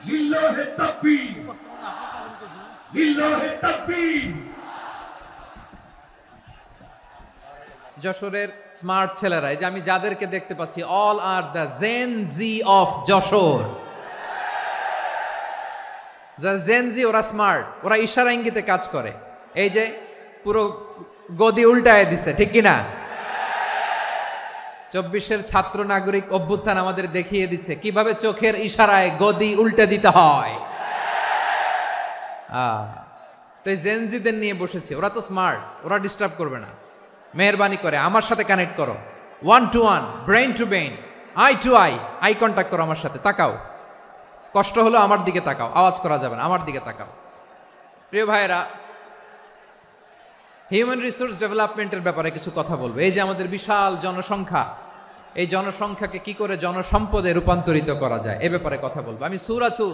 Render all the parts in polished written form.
লিল্লাহি তাকবীর, লিল্লাহি তাকবীর। যশোরের স্মার্ট ছেলেরা, এই যে আমি যাদেরকে দেখতে পাচ্ছি, all are the Gen Z of Jessore. যারা জেন জি, ওরা স্মার্ট, ওরা ইশারা ইঙ্গিতে কাজ করে। এই যে পুরো গদি উল্টায় দিছে, ঠিক কিনা? 24-এর ছাত্র নাগরিক অভ্যুত্থান আমাদের দেখিয়ে দিচ্ছে কিভাবে চোখের ইশারায় গদি উল্টে দিতে হয়। তো এই জেনজিদের নিয়ে বসেছে, ওরা তো স্মার্ট, ওরা ডিস্টার্ব করবে না। মেহরবানি করে আমার সাথে কানেক্ট করো, 1 to 1, brain to brain, eye to eye, eye contact করো আমার সাথে, তাকাও। কষ্ট হলো আমার দিকে তাকাও, আওয়াজ করা যাবে না, আমার দিকে তাকাও। প্রিয় ভাইয়েরা, হিউম্যান রিসোর্স ডেভেলপমেন্টের ব্যাপারে কিছু কথা বলবো। এই যে আমাদের বিশাল জনসংখ্যা, এই জনসংখ্যাকে কি করে জনসম্পদে রূপান্তরিত করা যায় এ ব্যাপারে কথা বলবো। আমি সূরাতু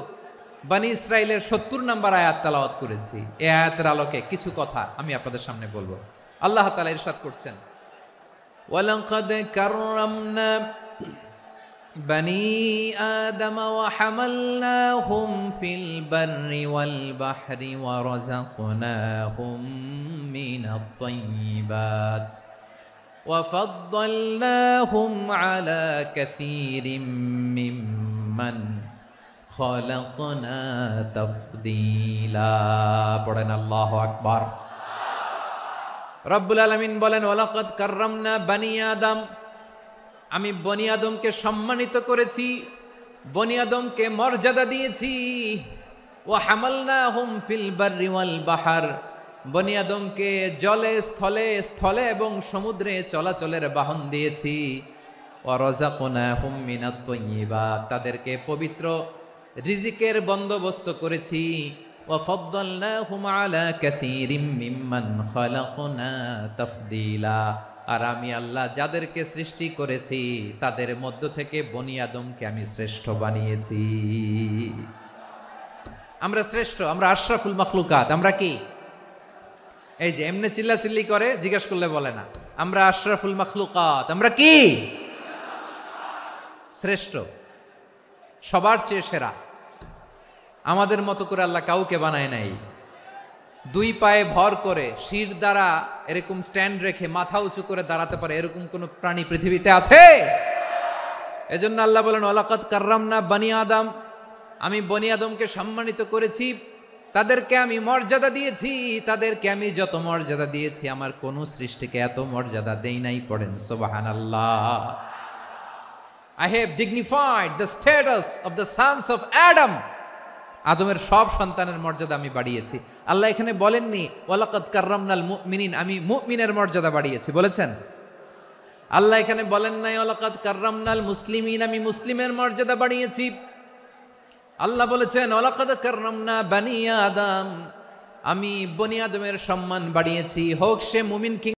বনী ইসরাইলের 70 নম্বর আয়াত তেলাওয়াত করেছি। এই আয়াতের আলোকে কিছু কথা আমি আপনাদের সামনে বলবো। আল্লাহ তাআলা ইরশাদ করছেন, ওয়ালাকাদ কাররামনা বনী আদম ওয়া হামালনাহুম ফিল বাররি ওয়াল বাহরি ওয়া রাযাকনাহুম মিনাত তাইয়্যিবাত ওয়া ফাদ্দালনাহুম আলা কাসীরিম মিম্মান খালাকনা তাফদীলা। পড়েন আল্লাহু আকবার। রব্বুল আলামিন বলেন, ওয়ালাকাদ কাররামনা বনী আদম, আমি বনী আদমকে সম্মানিত করেছি, বনী আদমকে মর্যাদা দিয়েছি। ওয়া হামালনাহুম ফিল বাররি ওয়াল বাহর, বনী আদমকে জলে স্থলে, স্থলে এবং সমুদ্রে চলাচলের বাহন দিয়েছি। ওয়া রাযাকনাহুম মিনাত তাইয়্যিবাত, তাদেরকে পবিত্র রিজিকের বন্দোবস্ত করেছি। ওয়া ফাদ্দালনাহুম আলা কাসীরিম মিম্মান খালাকনা তাফদীলা, আর আমি আল্লাহ যাদেরকে সৃষ্টি করেছি তাদের মধ্য থেকে বনী আদমকে আমি শ্রেষ্ঠ বানিয়েছি। আমরা শ্রেষ্ঠ, আমরা আশরাফুল মাখলুকাত। আমরা কি? এই যে এমনি চিল্লাচিল্লি করে, জিজ্ঞেস করলে বলে না। আমরা আশরাফুল মাখলুকাত। আমরা কি? শ্রেষ্ঠ, সবার চেয়ে সেরা। আমাদের মতো করে আল্লাহ কাউকে বানায় নাই। দুই পায়ে ভর করে, শির দ্বারা এরকম স্ট্যান্ড রেখে মাথা উঁচু করে দাঁড়াতে পারে এরকম কোন প্রাণী পৃথিবীতে আছে? এজন্য আল্লাহ বলেন, ওয়ালাকাদ কাররামনা বনী আদম, আমি বনী আদমকে সম্মানিত করেছি, তাদেরকে আমি মর্যাদা দিয়েছি। তাদেরকে আমি যত মর্যাদা দিয়েছি আমার কোন সৃষ্টিকে এত মর্যাদা দেই নাই। পড়েন সুবহানাল্লাহ। I have dignified the status of the sons of Adam. আদমের সব সন্তানের মর্যাদা আমি বাড়িয়েছি। আল্লাহ এখানে বলেননি ওয়ালাকাদ কাররামনাল মুমিনিন, আমি মুমিনের মর্যাদা বাড়িয়েছি, বলেছেন? আল্লাহ এখানে বলেন নাই ওয়ালাকাদ কাররামনাল মুসলিমিন, আমি মুসলিমের মর্যাদা বাড়িয়েছি। আল্লাহ বলেছেন ওয়ালাকাদ কাররামনা বনী আদম, আমি বনী আদমের সম্মান বাড়িয়েছি, হোক সে মুমিন কি